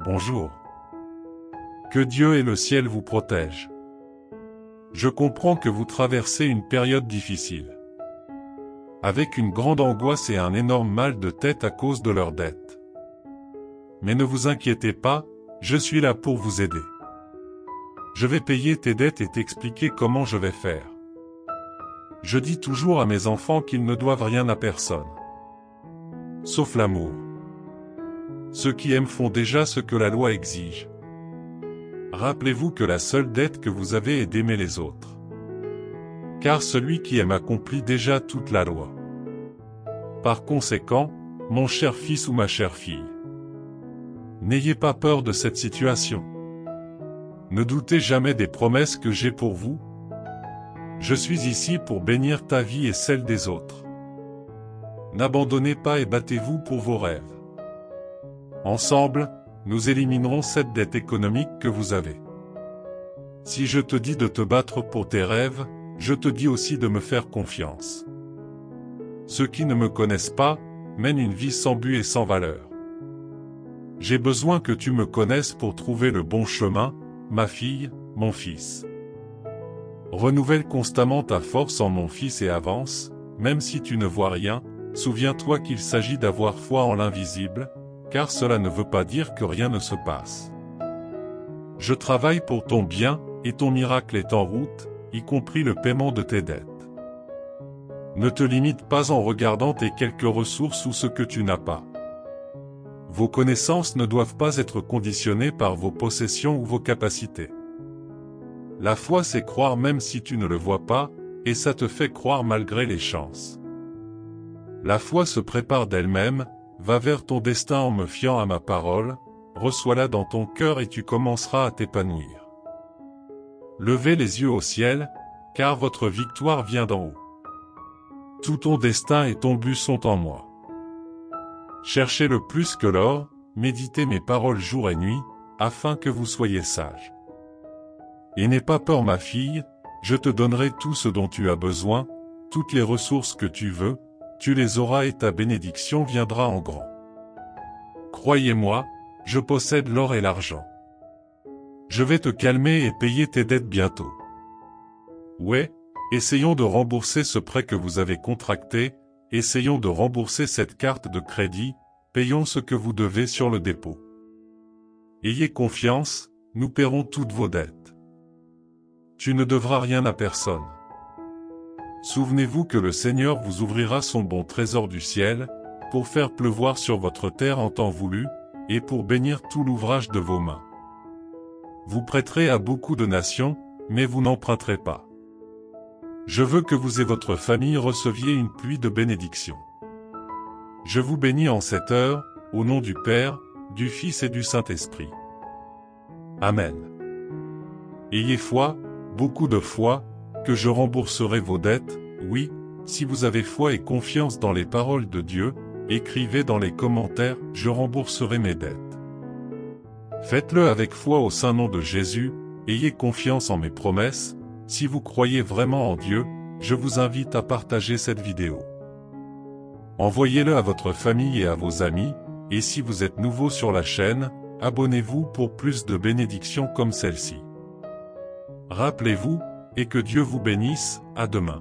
Bonjour. Que Dieu et le ciel vous protègent. Je comprends que vous traversez une période difficile. Avec une grande angoisse et un énorme mal de tête à cause de leurs dettes. Mais ne vous inquiétez pas, je suis là pour vous aider. Je vais payer tes dettes et t'expliquer comment je vais faire. Je dis toujours à mes enfants qu'ils ne doivent rien à personne. Sauf l'amour. Ceux qui aiment font déjà ce que la loi exige. Rappelez-vous que la seule dette que vous avez est d'aimer les autres. Car celui qui aime accomplit déjà toute la loi. Par conséquent, mon cher fils ou ma chère fille, n'ayez pas peur de cette situation. Ne doutez jamais des promesses que j'ai pour vous. Je suis ici pour bénir ta vie et celle des autres. N'abandonnez pas et battez-vous pour vos rêves. Ensemble, nous éliminerons cette dette économique que vous avez. Si je te dis de te battre pour tes rêves, je te dis aussi de me faire confiance. Ceux qui ne me connaissent pas, mènent une vie sans but et sans valeur. J'ai besoin que tu me connaisses pour trouver le bon chemin, ma fille, mon fils. Renouvelle constamment ta force en mon fils et avance, même si tu ne vois rien, souviens-toi qu'il s'agit d'avoir foi en l'invisible, car cela ne veut pas dire que rien ne se passe. Je travaille pour ton bien, et ton miracle est en route, y compris le paiement de tes dettes. Ne te limite pas en regardant tes quelques ressources ou ce que tu n'as pas. Vos connaissances ne doivent pas être conditionnées par vos possessions ou vos capacités. La foi c'est croire même si tu ne le vois pas, et ça te fait croire malgré les chances. La foi se prépare d'elle-même, va vers ton destin en me fiant à ma parole, reçois-la dans ton cœur et tu commenceras à t'épanouir. Levez les yeux au ciel, car votre victoire vient d'en haut. Tout ton destin et ton but sont en moi. Cherchez-le plus que l'or, méditez mes paroles jour et nuit, afin que vous soyez sages. Et n'aie pas peur ma fille, je te donnerai tout ce dont tu as besoin, toutes les ressources que tu veux, tu les auras et ta bénédiction viendra en grand. Croyez-moi, je possède l'or et l'argent. Je vais te calmer et payer tes dettes bientôt. Ouais, essayons de rembourser ce prêt que vous avez contracté, essayons de rembourser cette carte de crédit, payons ce que vous devez sur le dépôt. Ayez confiance, nous paierons toutes vos dettes. Tu ne devras rien à personne. Souvenez-vous que le Seigneur vous ouvrira son bon trésor du ciel, pour faire pleuvoir sur votre terre en temps voulu, et pour bénir tout l'ouvrage de vos mains. Vous prêterez à beaucoup de nations, mais vous n'emprunterez pas. Je veux que vous et votre famille receviez une pluie de bénédictions. Je vous bénis en cette heure, au nom du Père, du Fils et du Saint-Esprit. Amen. Ayez foi, beaucoup de foi, que je rembourserai vos dettes, oui, si vous avez foi et confiance dans les paroles de Dieu, écrivez dans les commentaires « Je rembourserai mes dettes ». Faites-le avec foi au saint nom de Jésus, ayez confiance en mes promesses, si vous croyez vraiment en Dieu, je vous invite à partager cette vidéo. Envoyez-le à votre famille et à vos amis, et si vous êtes nouveau sur la chaîne, abonnez-vous pour plus de bénédictions comme celle-ci. Rappelez-vous, et que Dieu vous bénisse, à demain.